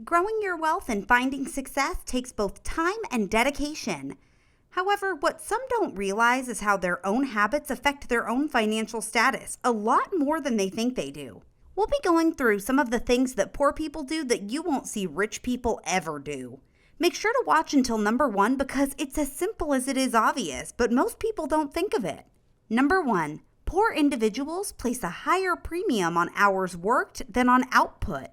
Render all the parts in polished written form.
Growing your wealth and finding success takes both time and dedication. However, what some don't realize is how their own habits affect their own financial status a lot more than they think they do. We'll be going through some of the things that poor people do that you won't see rich people ever do. Make sure to watch until number 1 because it's as simple as it is obvious, but most people don't think of it. Number 1, poor individuals place a higher premium on hours worked than on output.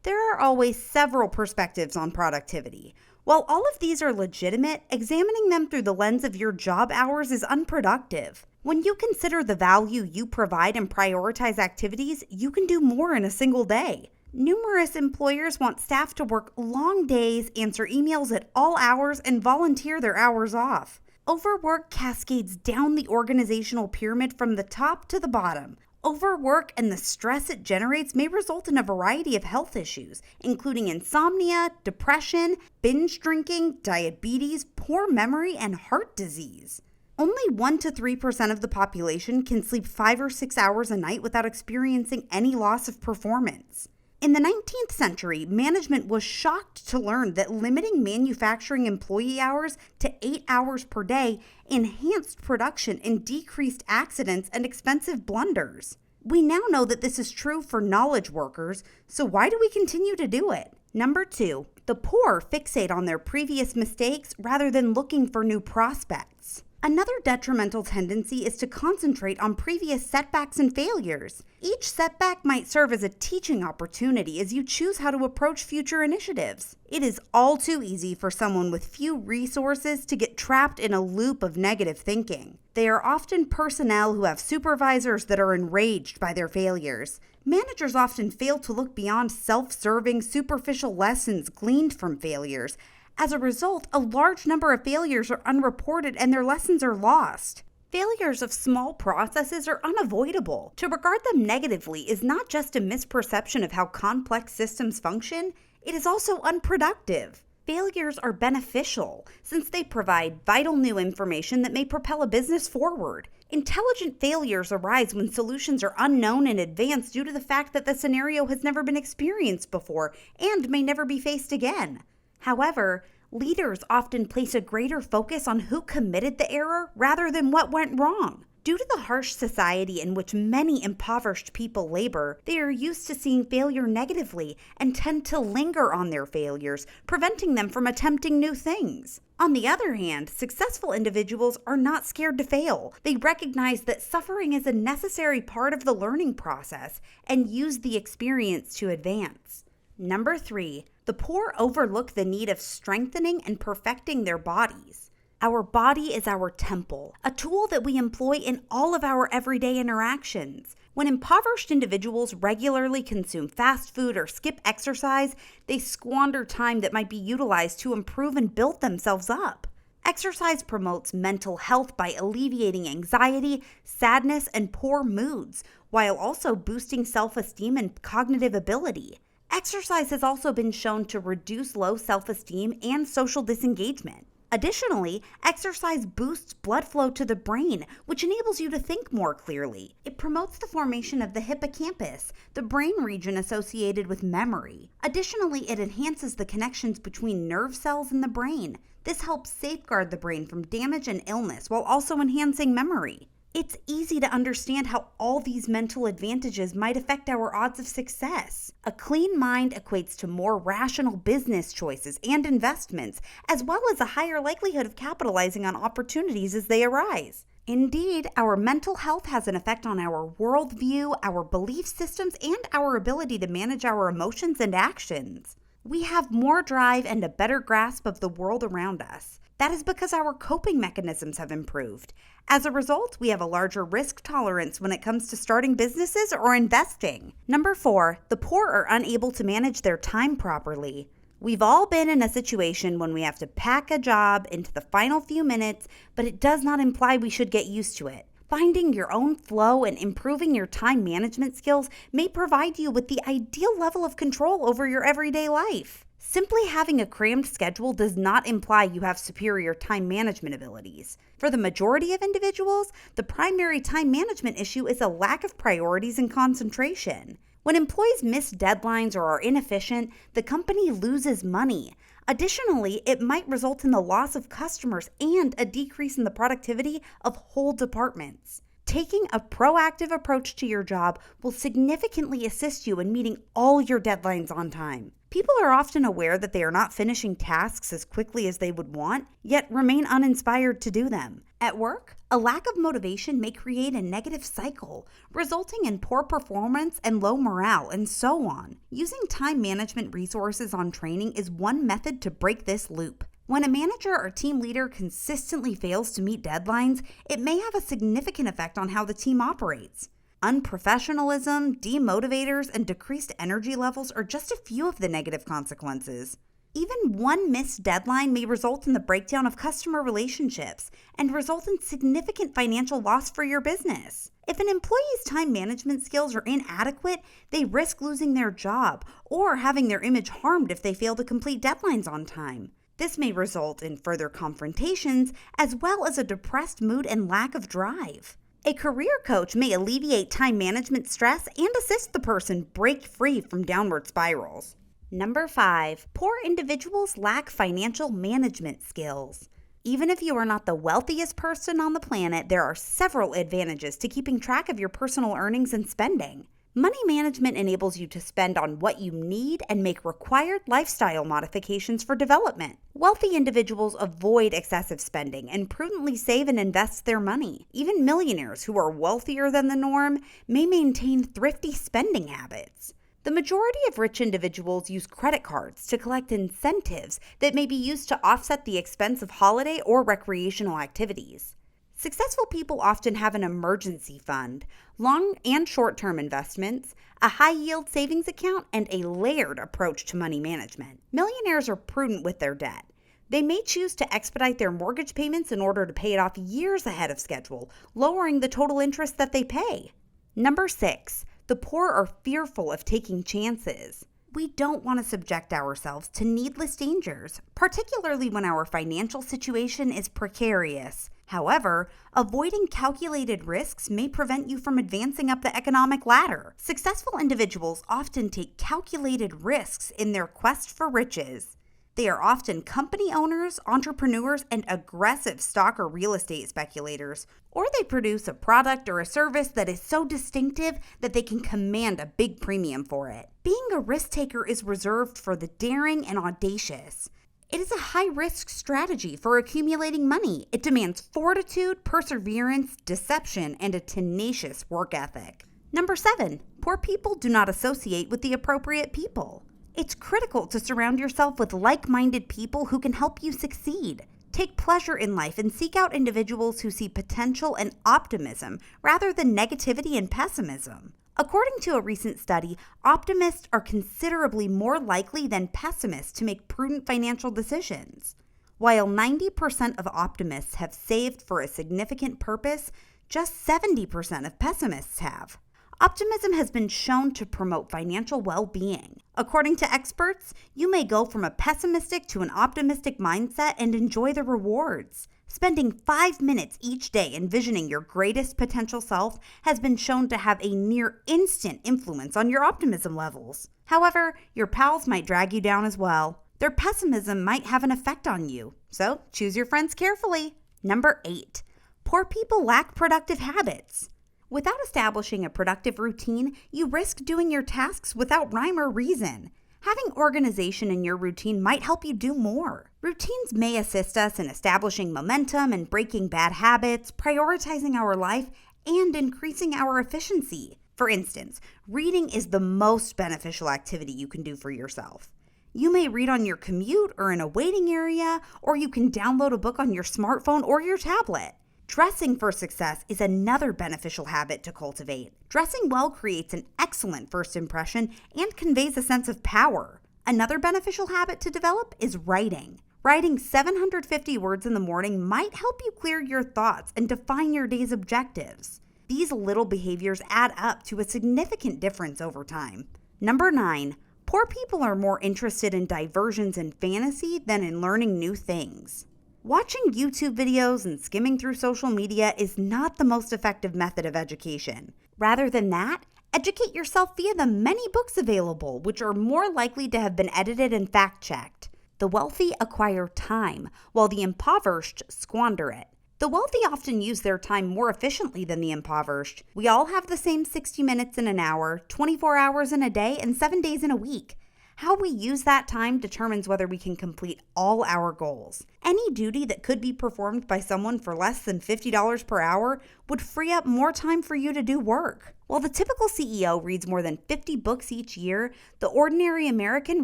There are always several perspectives on productivity. While all of these are legitimate, examining them through the lens of your job hours is unproductive. When you consider the value you provide and prioritize activities, you can do more in a single day. Numerous employers want staff to work long days, answer emails at all hours, and volunteer their hours off. Overwork cascades down the organizational pyramid from the top to the bottom. Overwork and the stress it generates may result in a variety of health issues, including insomnia, depression, binge drinking, diabetes, poor memory, and heart disease. Only 1 to 3% of the population can sleep 5 or 6 hours a night without experiencing any loss of performance. In the 19th century, management was shocked to learn that limiting manufacturing employee hours to 8 hours per day enhanced production and decreased accidents and expensive blunders. We now know that this is true for knowledge workers, so why do we continue to do it? Number 2, the poor fixate on their previous mistakes rather than looking for new prospects. Another detrimental tendency is to concentrate on previous setbacks and failures. Each setback might serve as a teaching opportunity as you choose how to approach future initiatives. It is all too easy for someone with few resources to get trapped in a loop of negative thinking. They are often personnel who have supervisors that are enraged by their failures. Managers often fail to look beyond self-serving, superficial lessons gleaned from failures. As a result, a large number of failures are unreported and their lessons are lost. Failures of small processes are unavoidable. To regard them negatively is not just a misperception of how complex systems function, it is also unproductive. Failures are beneficial since they provide vital new information that may propel a business forward. Intelligent failures arise when solutions are unknown in advance due to the fact that the scenario has never been experienced before and may never be faced again. However, leaders often place a greater focus on who committed the error rather than what went wrong. Due to the harsh society in which many impoverished people labor, they are used to seeing failure negatively and tend to linger on their failures, preventing them from attempting new things. On the other hand, successful individuals are not scared to fail. They recognize that suffering is a necessary part of the learning process and use the experience to advance. Number 3, the poor overlook the need of strengthening and perfecting their bodies. Our body is our temple, a tool that we employ in all of our everyday interactions. When impoverished individuals regularly consume fast food or skip exercise, they squander time that might be utilized to improve and build themselves up. Exercise promotes mental health by alleviating anxiety, sadness, and poor moods, while also boosting self-esteem and cognitive ability. Exercise has also been shown to reduce low self-esteem and social disengagement. Additionally, exercise boosts blood flow to the brain, which enables you to think more clearly. It promotes the formation of the hippocampus, the brain region associated with memory. Additionally, it enhances the connections between nerve cells in the brain. This helps safeguard the brain from damage and illness while also enhancing memory. It's easy to understand how all these mental advantages might affect our odds of success. A clean mind equates to more rational business choices and investments, as well as a higher likelihood of capitalizing on opportunities as they arise. Indeed, our mental health has an effect on our worldview, our belief systems, and our ability to manage our emotions and actions. We have more drive and a better grasp of the world around us. That is because our coping mechanisms have improved. As a result, we have a larger risk tolerance when it comes to starting businesses or investing. Number 4, the poor are unable to manage their time properly. We've all been in a situation when we have to pack a job into the final few minutes, but it does not imply we should get used to it. Finding your own flow and improving your time management skills may provide you with the ideal level of control over your everyday life. Simply having a crammed schedule does not imply you have superior time management abilities. For the majority of individuals, the primary time management issue is a lack of priorities and concentration. When employees miss deadlines or are inefficient, the company loses money. Additionally, it might result in the loss of customers and a decrease in the productivity of whole departments. Taking a proactive approach to your job will significantly assist you in meeting all your deadlines on time. People are often aware that they are not finishing tasks as quickly as they would want, yet remain uninspired to do them. At work, a lack of motivation may create a negative cycle, resulting in poor performance and low morale, and so on. Using time management resources on training is one method to break this loop. When a manager or team leader consistently fails to meet deadlines, it may have a significant effect on how the team operates. Unprofessionalism, demotivators, and decreased energy levels are just a few of the negative consequences. Even one missed deadline may result in the breakdown of customer relationships and result in significant financial loss for your business. If an employee's time management skills are inadequate, they risk losing their job or having their image harmed if they fail to complete deadlines on time. This may result in further confrontations as well as a depressed mood and lack of drive. A career coach may alleviate time management stress and assist the person break free from downward spirals. Number 5, poor individuals lack financial management skills. Even if you are not the wealthiest person on the planet, there are several advantages to keeping track of your personal earnings and spending. Money management enables you to spend on what you need and make required lifestyle modifications for development. Wealthy individuals avoid excessive spending and prudently save and invest their money. Even millionaires who are wealthier than the norm may maintain thrifty spending habits. The majority of rich individuals use credit cards to collect incentives that may be used to offset the expense of holiday or recreational activities. Successful people often have an emergency fund, long and short-term investments, a high-yield savings account, and a layered approach to money management. Millionaires are prudent with their debt. They may choose to expedite their mortgage payments in order to pay it off years ahead of schedule, lowering the total interest that they pay. Number 6, the poor are fearful of taking chances. We don't want to subject ourselves to needless dangers, particularly when our financial situation is precarious. However, avoiding calculated risks may prevent you from advancing up the economic ladder. Successful individuals often take calculated risks in their quest for riches. They are often company owners, entrepreneurs, and aggressive stock or real estate speculators, or they produce a product or a service that is so distinctive that they can command a big premium for it. Being a risk taker is reserved for the daring and audacious. It is a high-risk strategy for accumulating money. It demands fortitude, perseverance, deception, and a tenacious work ethic. Number 7, poor people do not associate with the appropriate people. It's critical to surround yourself with like-minded people who can help you succeed. Take pleasure in life and seek out individuals who see potential and optimism rather than negativity and pessimism. According to a recent study, optimists are considerably more likely than pessimists to make prudent financial decisions. While 90% of optimists have saved for a significant purpose, just 70% of pessimists have. Optimism has been shown to promote financial well-being. According to experts, you may go from a pessimistic to an optimistic mindset and enjoy the rewards. Spending 5 minutes each day envisioning your greatest potential self has been shown to have a near instant influence on your optimism levels. However, your pals might drag you down as well. Their pessimism might have an effect on you, so choose your friends carefully. Number 8, poor people lack productive habits. Without establishing a productive routine, you risk doing your tasks without rhyme or reason. Having organization in your routine might help you do more. Routines may assist us in establishing momentum and breaking bad habits, prioritizing our life, and increasing our efficiency. For instance, reading is the most beneficial activity you can do for yourself. You may read on your commute or in a waiting area, or you can download a book on your smartphone or your tablet. Dressing for success is another beneficial habit to cultivate. Dressing well creates an excellent first impression and conveys a sense of power. Another beneficial habit to develop is writing. Writing 750 words in the morning might help you clear your thoughts and define your day's objectives. These little behaviors add up to a significant difference over time. Number 9, poor people are more interested in diversions and fantasy than in learning new things. Watching YouTube videos and skimming through social media is not the most effective method of education. Rather than that, Educate yourself via the many books available, which are more likely to have been edited and fact-checked. The wealthy acquire time, while the impoverished squander it. The wealthy often use their time more efficiently than the impoverished. We all have the same 60 minutes in an hour, 24 hours in a day, and 7 days in a week. How we use that time determines whether we can complete all our goals. Any duty that could be performed by someone for less than $50 per hour would free up more time for you to do work. While the typical CEO reads more than 50 books each year, the ordinary American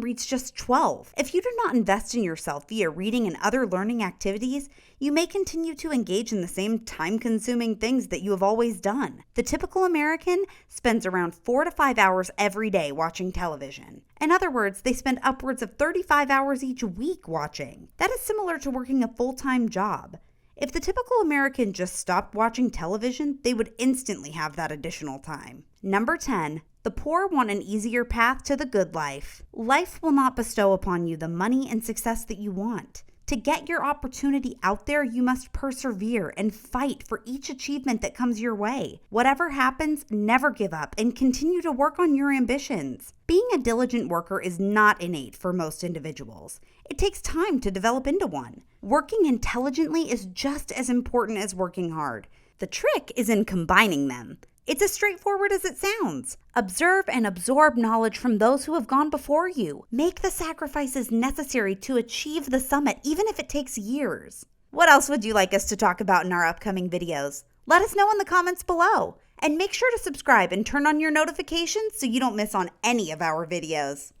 reads just 12. If you do not invest in yourself via reading and other learning activities, you may continue to engage in the same time-consuming things that you have always done. The typical American spends around 4 to 5 hours every day watching television. In other words, they spend upwards of 35 hours each week watching. That is similar to working a full-time job. If the typical American just stopped watching television, they would instantly have that additional time. Number 10. The poor want an easier path to the good life. Life will not bestow upon you the money and success that you want. To get your opportunity out there, you must persevere and fight for each achievement that comes your way. Whatever happens, never give up and continue to work on your ambitions. Being a diligent worker is not innate for most individuals. It takes time to develop into one. Working intelligently is just as important as working hard. The trick is in combining them. It's as straightforward as it sounds. Observe and absorb knowledge from those who have gone before you. Make the sacrifices necessary to achieve the summit, even if it takes years. What else would you like us to talk about in our upcoming videos? Let us know in the comments below. And make sure to subscribe and turn on your notifications so you don't miss on any of our videos.